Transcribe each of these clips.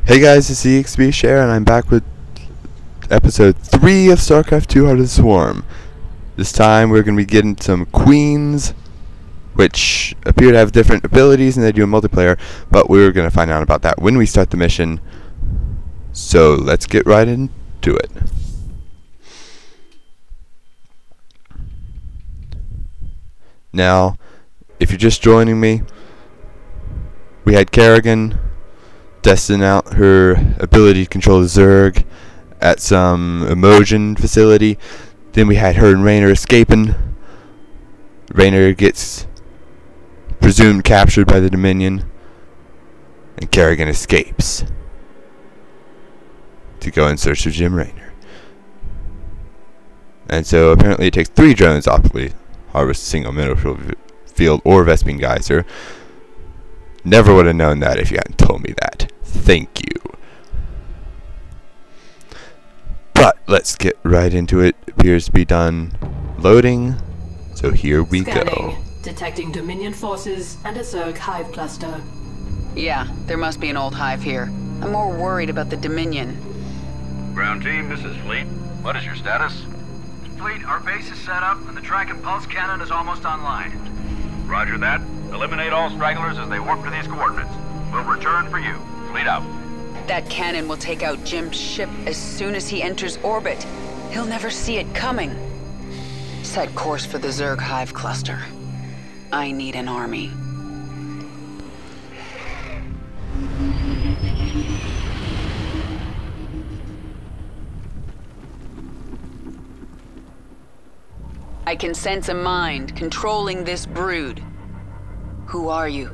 Hey guys, it's EXP Share, and I'm back with episode 3 of Starcraft 2 Heart of the Swarm. This time we're going to be getting some queens, which appear to have different abilities and they do in multiplayer, but we're going to find out about that when we start the mission. So let's get right into it. Now, if you're just joining me, we had Kerrigan testing out her ability to control the Zerg at some Emotion facility. Then we had her and Raynor escaping. Raynor gets presumed captured by the Dominion, and Kerrigan escapes to go in search of Jim Raynor. And so apparently it takes 3 drones to optimally harvest a single mineral field or Vespene Geyser. Never would have known that if you hadn't told me that. Thank you. But let's get right into it. Appears to be done loading. So here we go. Detecting Dominion forces and a Zerg hive cluster. Yeah, there must be an old hive here. I'm more worried about the Dominion. Ground team, this is Fleet. What is your status? Fleet, our base is set up and the track and pulse cannon is almost online. Roger that. Eliminate all stragglers as they warp to these coordinates. We'll return for you. Fleet out. That cannon will take out Jim's ship as soon as he enters orbit. He'll never see it coming. Set course for the Zerg hive cluster. I need an army. I can sense a mind controlling this brood. Who are you?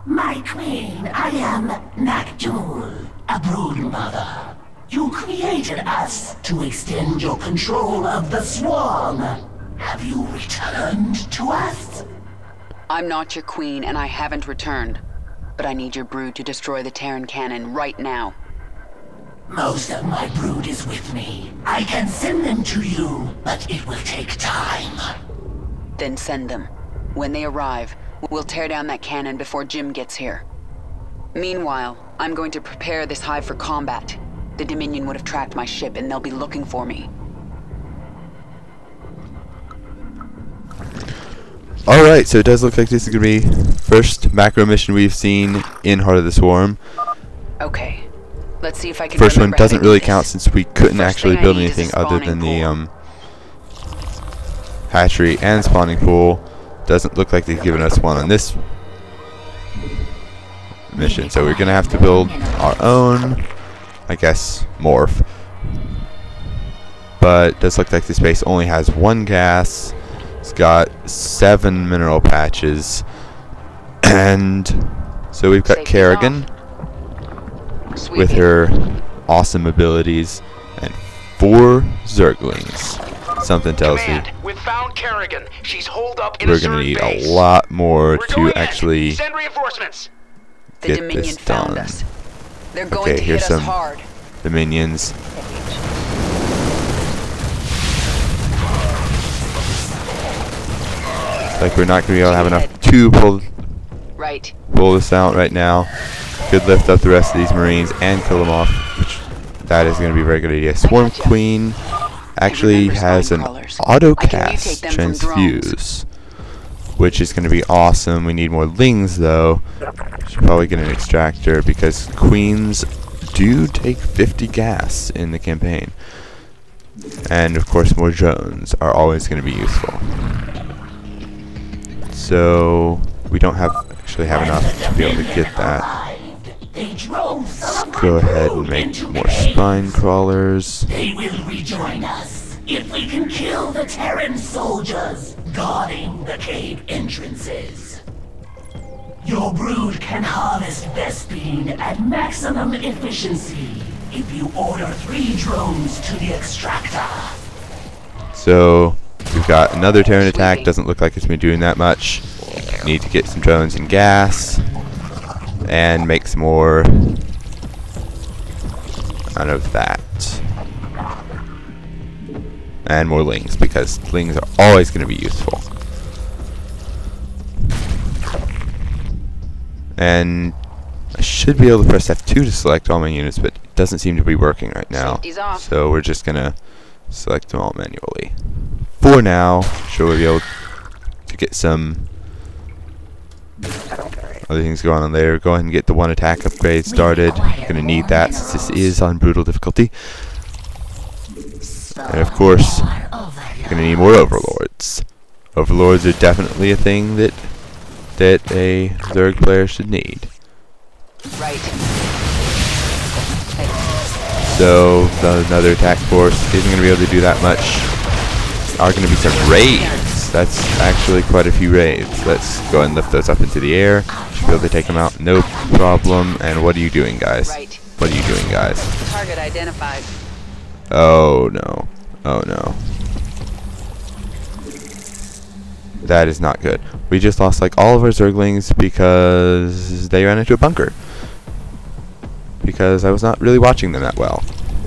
My queen, I am Nakjul, a brood mother. You created us to extend your control of the swarm. Have you returned to us? I'm not your queen and I haven't returned. But I need your brood to destroy the Terran cannon right now. Most of my brood is with me. I can send them to you, but it will take time. Then send them. When they arrive, we'll tear down that cannon before Jim gets here. Meanwhile, I'm going to prepare this hive for combat. The Dominion would have tracked my ship and they'll be looking for me. Alright, so it does look like this is going to be first macro mission we've seen in Heart of the Swarm. Okay. Let's see if I can First one remember doesn't how to do really this. count since we couldn't First actually thing I build need is a anything other than spawning the hatchery and spawning pool. Doesn't look like they've given us one on this mission, so we're gonna have to build our own, I guess, morph. But it does look like this base only has 1 gas. It's got 7 mineral patches, and so we've got Safety Kerrigan with her awesome abilities and 4 Zerglings. Something tells me We've found Kerrigan. She's holed up in we're gonna need a lot more to actually send reinforcements. The get Dominion this found done. us. They're going Okay, to here's hit us some hard. Dominions. Like we're not gonna be able to have enough to Right. pull this out right now. Could lift up the rest of these Marines and kill them off, which that is going to be a very good idea. Swarm gotcha. Queen actually has an auto cast transfuse, which is going to be awesome. We need more Lings though. Should probably get an extractor because Queens do take 50 gas in the campaign. And of course more drones are always going to be useful. So we don't actually have enough to be able to get that. Let's go ahead and make more spine crawlers. They will rejoin us if we can kill the Terran soldiers guarding the cave entrances. Your brood can harvest Vespene at maximum efficiency if you order 3 drones to the extractor. So we've got another Terran attack. Doesn't look like it's been doing that much. Need to get some drones and gas and make some more out of that. And more Lings, because Lings are always going to be useful. And should be able to press F2 to select all my units, but it doesn't seem to be working right now. Safety's off. So we're just gonna select them all manually. For now, sure we'll be able to get some other things going on there. Go ahead and get the one attack upgrade started. You're gonna need that since this is on brutal difficulty. And of course, you're gonna need more overlords. Overlords are definitely a thing that a Zerg player should need. Right. So another attack force isn't gonna be able to do that much. There are gonna be some raids. That's actually quite a few raids. Let's go ahead and lift those up into the air. Should be able to take them out, no problem. And what are you doing, guys? Right. What are you doing, guys? Target identified. Oh no. Oh no. That is not good. We just lost like all of our Zerglings because they ran into a bunker. Because I was not really watching them that well.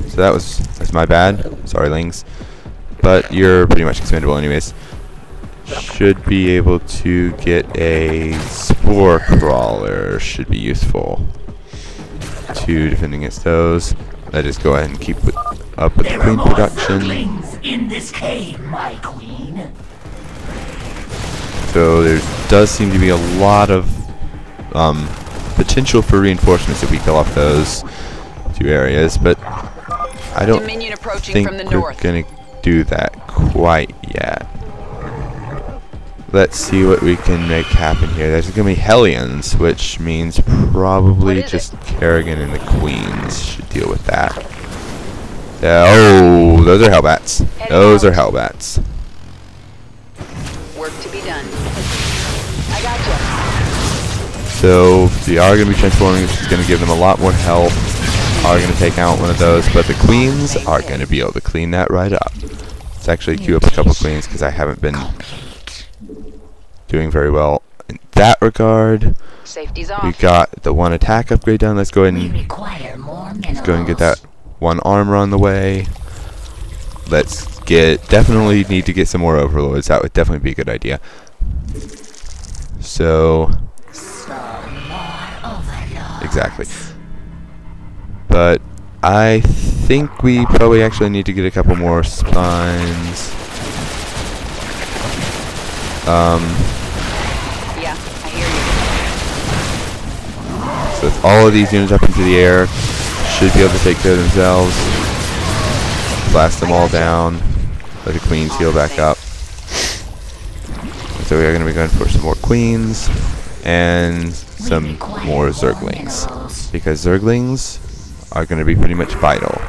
So that's my bad. Sorry, Lings. But you're pretty much expendable anyways. Should be able to get a Spore Crawler. Should be useful to defend against those. Let us go ahead and keep up with the queen production. In this cave, my queen. So there does seem to be a lot of potential for reinforcements if we kill off those two areas, but I don't Dominion approaching think from the we're north. gonna do that quite yet. Let's see what we can make happen here. There's gonna be Hellions, which means probably just Kerrigan and the Queens should deal with that. Oh, those are Hellbats. Those are Hellbats. Work to be done. I gotcha. So they are going to be transforming, which is going to give them a lot more health. Are going to take out one of those, but the Queens are going to be able to clean that right up. Let's actually queue up a couple Queens because I haven't been doing very well in that regard. Safety's off. We got the one attack upgrade done. Let's go ahead and get that one armor on the way. Let's definitely need to get some more overlords. That would definitely be a good idea. So exactly. But I think we probably actually need to get a couple more spines. Yeah, I hear you. So with all of these units up into the air, should be able to take care of themselves. Blast them all down. Let the Queens heal back up. So we are going to be going for some more Queens and some more Zerglings, because Zerglings are going to be pretty much vital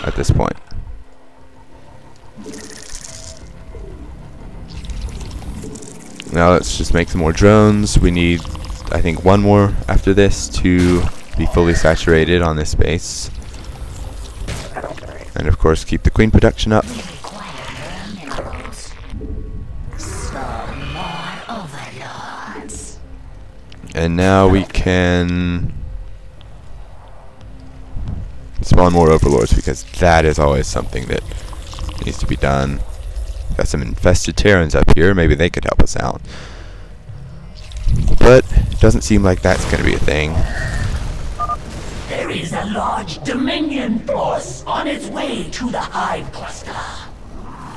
at this point. Now let's just make some more drones. We need, I think, one more after this to be fully saturated on this base. And of course keep the queen production up. And now we can spawn more overlords, because that is always something that needs to be done. Got some infested Terrans up here, maybe they could help us out. But it doesn't seem like that's going to be a thing. There is a large Dominion force on its way to the Hive Cluster.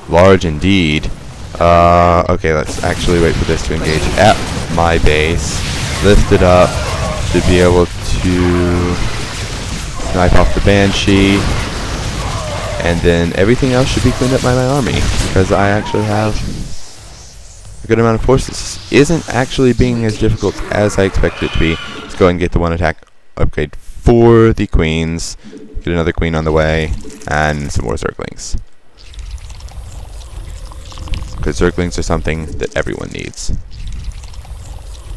Large indeed. Okay, let's actually wait for this to engage at my base. Lift it up. Should be able to snipe off the Banshee. And then everything else should be cleaned up by my army, because I actually have a good amount of forces. This isn't actually being as difficult as I expected it to be. Let's go ahead and get the one attack upgrade for the Queens. Get another Queen on the way, and some more Zerglings. Because Zerglings are something that everyone needs.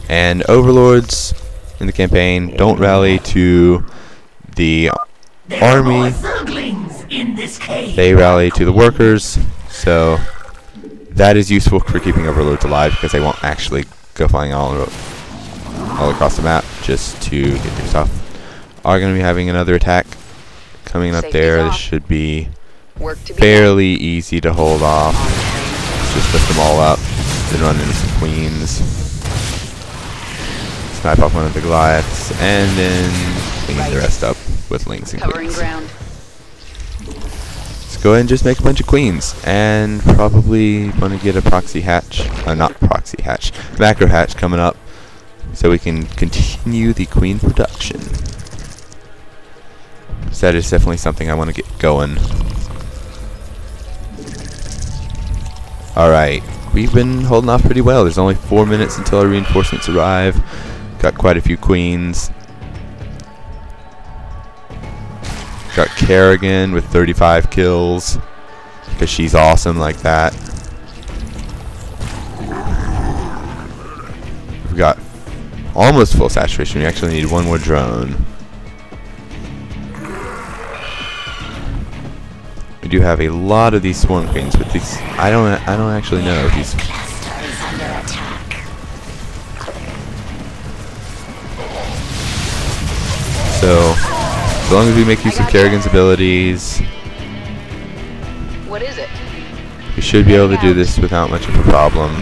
And Overlords in the campaign don't rally to the army. They rally to the workers, so that is useful for keeping Overlords alive, because they won't actually go flying all across the map just to get their stuff. Are going to be having another attack coming up there. This should be fairly easy to hold off. Let's just lift them all up, then run into some Queens. snipe off one of the Goliaths, and then clean the rest up with Lings and Covering Queens. ground. Let's go ahead and just make a bunch of Queens, and probably want to get a proxy hatch, not proxy hatch, macro hatch coming up, so we can continue the Queen production. So that is definitely something I want to get going. Alright, we've been holding off pretty well. There's only 4 minutes until our reinforcements arrive. Got quite a few Queens. Got Kerrigan with 35 kills, because she's awesome like that. We've got almost full saturation. We actually need one more drone. We do have a lot of these Swarm Queens, but these I don't actually know if these. So, as long as we make use of Kerrigan's abilities, What is it? we should be able to do this without much of a problem.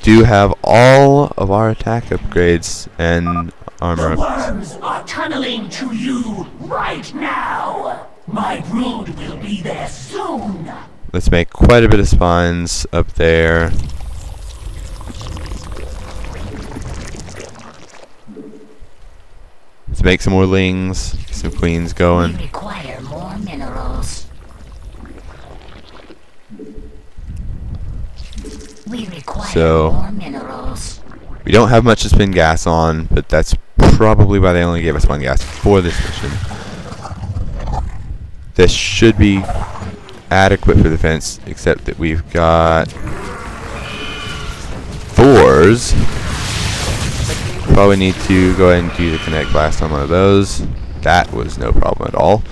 Do have all of our attack upgrades and armor The upgrades. worms are tunneling to you right now. My brood will be there soon. Let's make quite a bit of spawns up there. Let's make some more Lings, get some Queens going. We require more minerals. We require So- more minerals. We don't have much to spin gas on, but that's probably why they only gave us one gas for this mission. This should be adequate for the fence, except that we've got 4s. Probably need to go ahead and do the Kinetic Blast on one of those. That was no problem at all.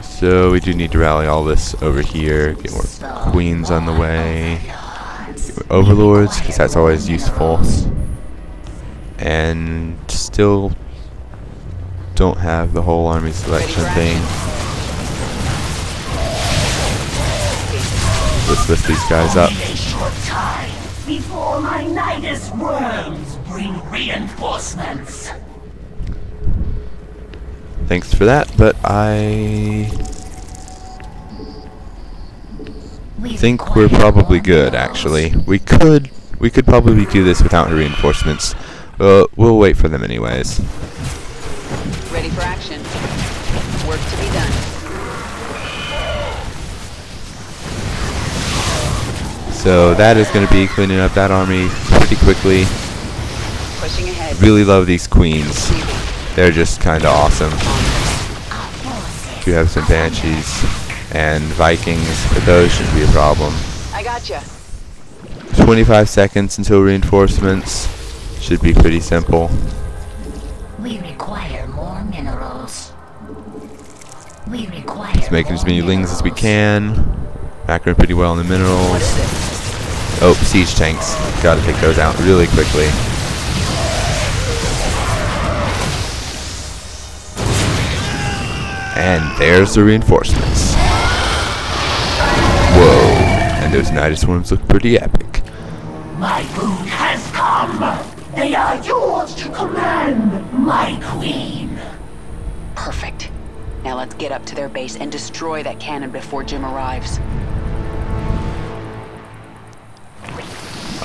So we do need to rally all this over here, get more Queens on the way, get more Overlords, because that's always useful. And still don't have the whole army selection thing. Let's lift these guys up. Only a short time before my Nidus worms bring reinforcements. Thanks for that, but I think we're probably good, actually. We could probably do this without reinforcements, but we'll wait for them anyways. Ready for action. Work to be done. So that is going to be cleaning up that army pretty quickly. Pushing ahead. Really love these Queens. They're just kind of awesome. We have some Banshees and Vikings, but those shouldn't be a problem. I gotcha. 25 seconds until reinforcements. Should be pretty simple. We require more minerals. We require Let's make as more many Lings as we minerals. can. Macroing pretty well in the minerals. Oh, siege tanks. Gotta take those out really quickly. And there's the reinforcements. Whoa. And those Nidus Worms look pretty epic. My food has come. They are yours to command, my queen. Perfect. Now let's get up to their base and destroy that cannon before Jim arrives.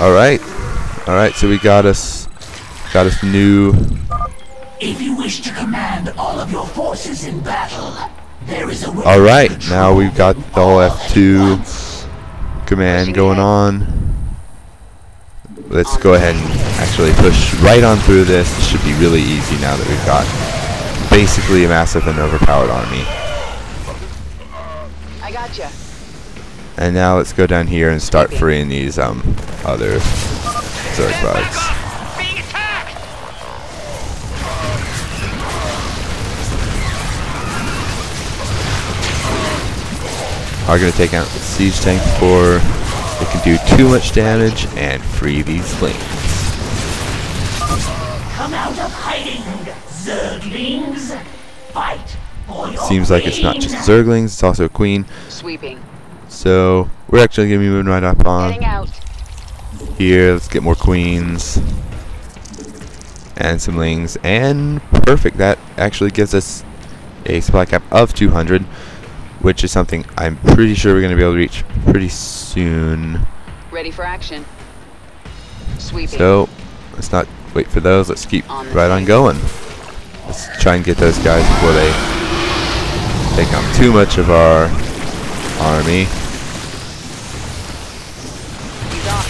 Alright. Alright, so we got us new. If you wish to command all of your forces in battle, there is a way. Alright, to now we've got the whole all at F2 once. command going on. Let's go ahead and actually push right on through this. This should be really easy now that we've got basically a massive and overpowered army. I gotcha. And now let's go down here and start freeing these other Zerg bugs. Being attacked! Are going to take out the siege tank before they can do too much damage and free these Lings. Come out of hiding, Zerglings. Fight for your Seems like it's not just queen. Zerglings, it's also a Queen. Sweeping. So we're actually going to be moving right up on. Heading out. here. Let's get more queens and some lings, and perfect. That actually gives us a supply cap of 200, which is something I'm pretty sure we're going to be able to reach pretty soon. Ready for action. Sweeping. So let's not wait for those. Let's keep right on going. Let's try and get those guys before they take on too much of our army. He's off.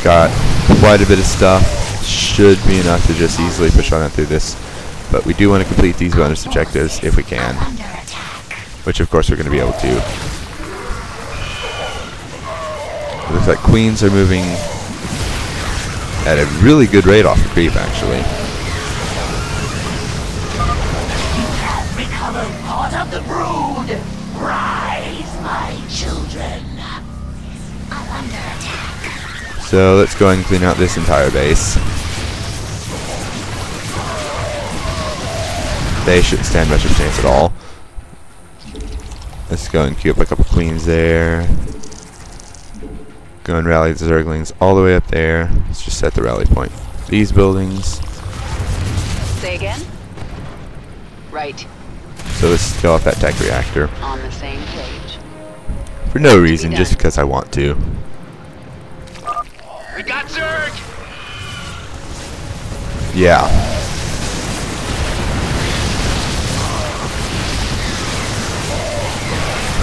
Got quite a bit of stuff. Should be enough to just easily push on through this. But we do want to complete these bonus objectives if we can. Which of course we're going to be able to. It looks like queens are moving at a really good rate off the creep, actually. You have recovered part of the brood. Rise, my children. I'm under attack. So let's go ahead and clean out this entire base. They shouldn't stand much of a chance at all. Let's go and queue up a couple queens there. Go and rally the Zerglings all the way up there. Let's just set the rally point. These buildings. Say again? Right. So let's kill off that tech reactor. On the same page. For no reason, just because I want to. We got Zerg! Yeah.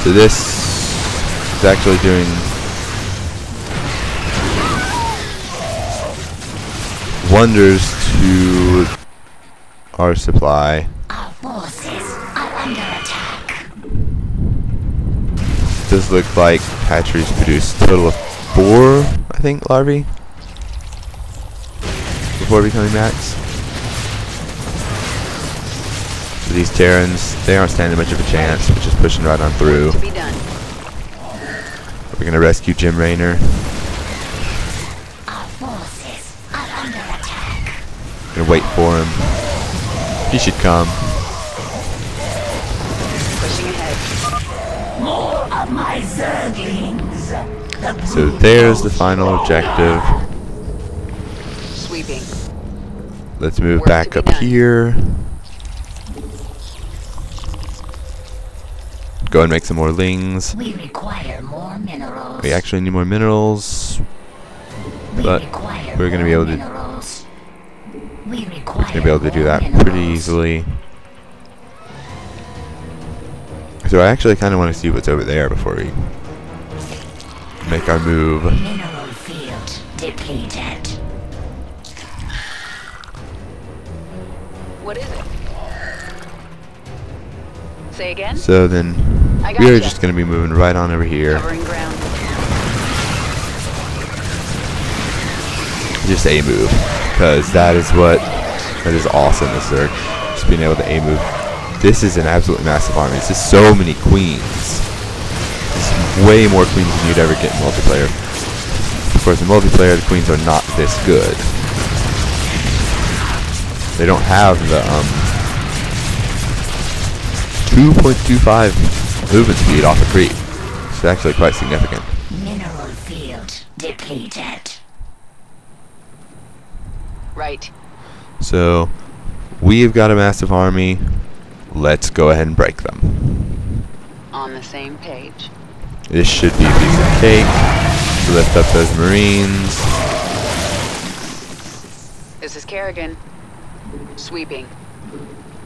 So this is actually doing wonders to our supply. Our forces are under attack. Does look like hatcheries produce a total of 4, I think, larvae before becoming max. So these Terrans, they aren't standing much of a chance. We're just pushing right on through. To be done. We're gonna rescue Jim Raynor. Our forces are under attack. Gonna wait for him. He should come. Pushing ahead. More of my Zerglings. The So brood there's the grows final objective. Sweeping. Let's move Work to back be up done. here. Go and make some more lings. We require more minerals. We actually need more minerals, but require we're gonna be more able to minerals. We require gonna be able to do more that minerals. pretty easily. So I actually kind of want to see what's over there before we make our move. Mineral field depleted. What is it? Say again? So then I we are gotcha. just gonna be moving right on over here. Covering ground. Just A move, because that is awesome. This Zerg, just being able to A move. This is an absolutely massive army. This is so many queens. This is way more queens than you'd ever get in multiplayer. Of course, in multiplayer, the queens are not this good. They don't have the 2.25 movement speed off a creep. It's actually quite significant. Mineral field depleted. Right. So we've got a massive army. Let's go ahead and break them. On the same page. This should be a piece of cake to lift up those Marines. This is Kerrigan. Sweeping.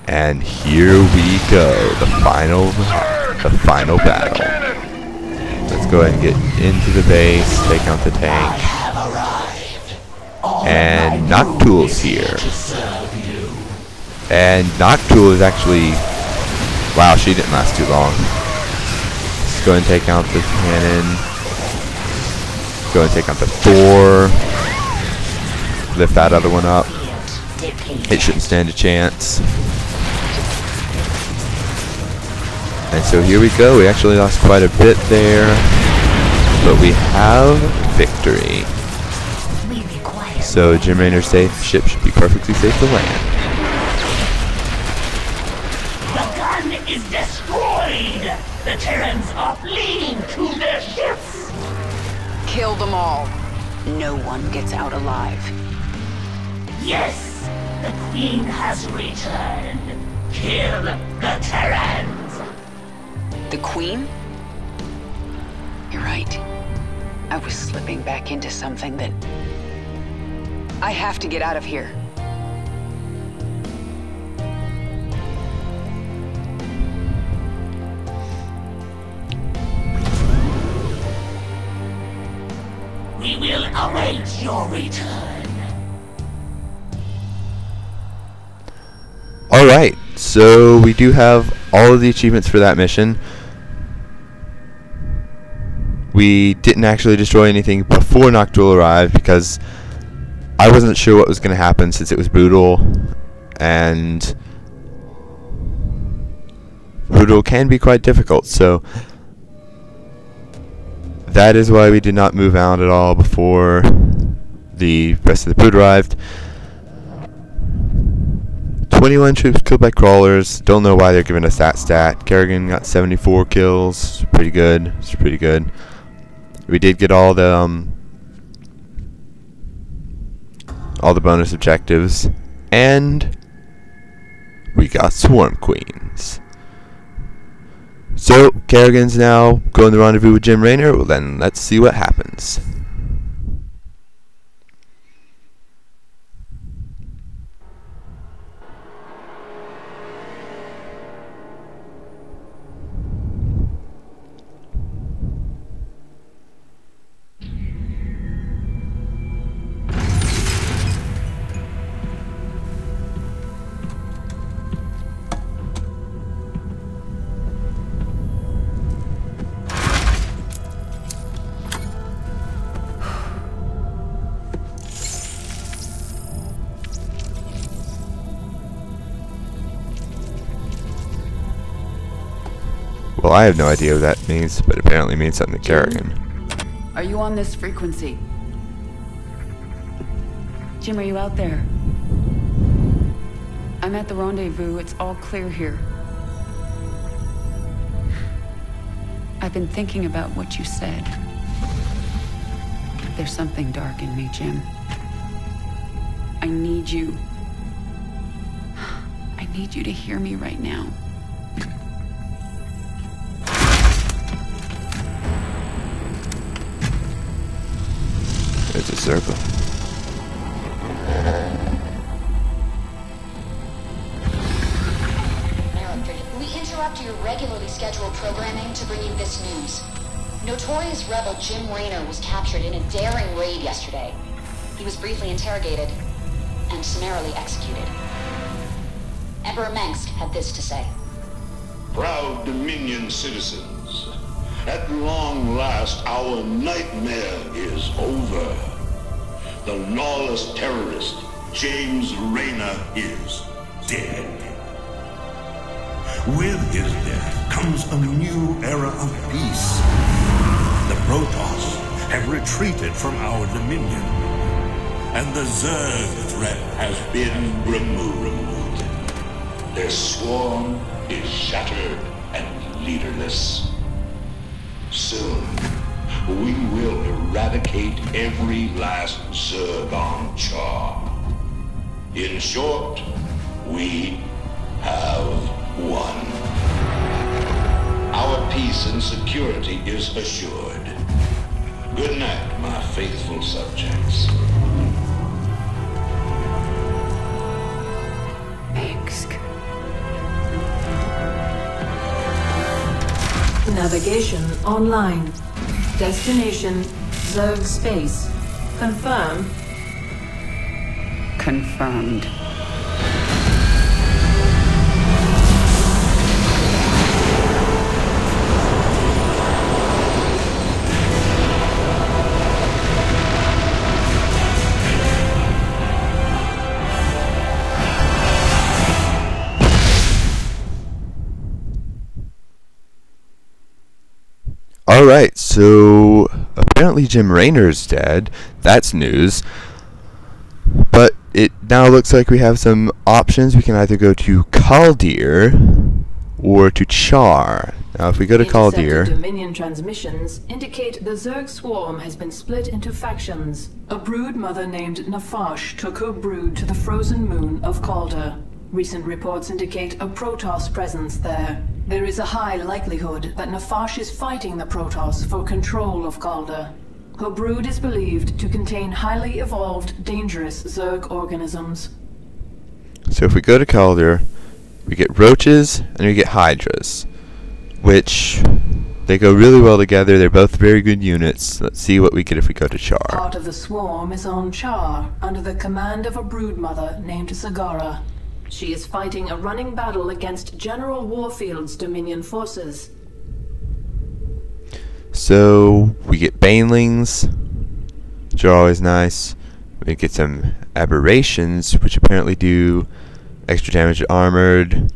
And here we go, the final battle. Let's go ahead and get into the base, take out the tank. And Noctool's here. And Noctool is actually, wow, she didn't last too long. Let's go ahead and take out the cannon. Go and take out the Thor. Lift that other one up. It shouldn't stand a chance. And so here we go. We actually lost quite a bit there, but we have victory. So Jim Raynor's ship should be perfectly safe to land. The gun is destroyed! The Terrans are fleeing to their ships! Kill them all. No one gets out alive. Yes, the Queen has returned. Kill the Terrans. The Queen? You're right. I was slipping back into something that... I have to get out of here. We will await your return. Alright, so we do have all of the achievements for that mission. We didn't actually destroy anything before Noctul arrived because I wasn't sure what was going to happen since it was brutal, and brutal can be quite difficult, so that is why we did not move out at all before the rest of the brood arrived. 21 troops killed by crawlers. Don't know why they're giving us that stat. Kerrigan got 74 kills. Pretty good. It's pretty good. We did get all the bonus objectives, and we got Swarm Queens. So Kerrigan's now going to rendezvous with Jim Raynor. Well, then let's see what happens. Well, I have no idea what that means, but apparently it means something to Kerrigan. Are you on this frequency? Jim, are you out there? I'm at the rendezvous. It's all clear here. I've been thinking about what you said. There's something dark in me, Jim. I need you. I need you to hear me right now. There's a circle. We interrupt your regularly scheduled programming to bring you this news. Notorious rebel Jim Raynor was captured in a daring raid yesterday. He was briefly interrogated and summarily executed. Emperor Mengsk had this to say. Proud Dominion citizens, at long last our nightmare is over. The lawless terrorist, James Raynor, is dead. With his death comes a new era of peace. The Protoss have retreated from our dominion, and the Zerg threat has been removed. Their swarm is shattered and leaderless. Soon, we will eradicate every last Zerg on Char. In short, we have won. Our peace and security is assured. Good night, my faithful subjects. Navigation online. Destination Zerg space. Confirm. Confirmed. Alright, so apparently Jim Raynor's dead. That's news. But it now looks like we have some options. We can either go to Kaldir or to Char. Now if we go to Intercepted Kaldir, Dominion transmissions indicate the Zerg swarm has been split into factions. A brood mother named Nafash took her brood to the frozen moon of Kaldir. Recent reports indicate a Protoss presence there. There is a high likelihood that Nafash is fighting the Protoss for control of Kaldir. Her brood is believed to contain highly evolved, dangerous Zerg organisms. so if we go to Kaldir, we get roaches and we get hydras, which they go really well together. They're both very good units. Let's see what we get if we go to Char. Part of the swarm is on Char, under the command of a brood mother named Sagara. She is fighting a running battle against General Warfield's Dominion forces. So we get banelings, which are always nice. We get some aberrations, which apparently do extra damage to armored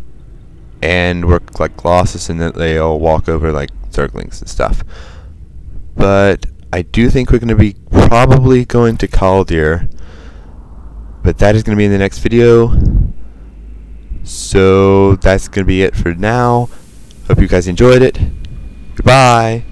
and work like Colossus, and that they all walk over like Zerglings and stuff. But I do think we're going to be probably going to Kaldir, but that is going to be in the next video. So that's going to be it for now. Hope you guys enjoyed it. Goodbye.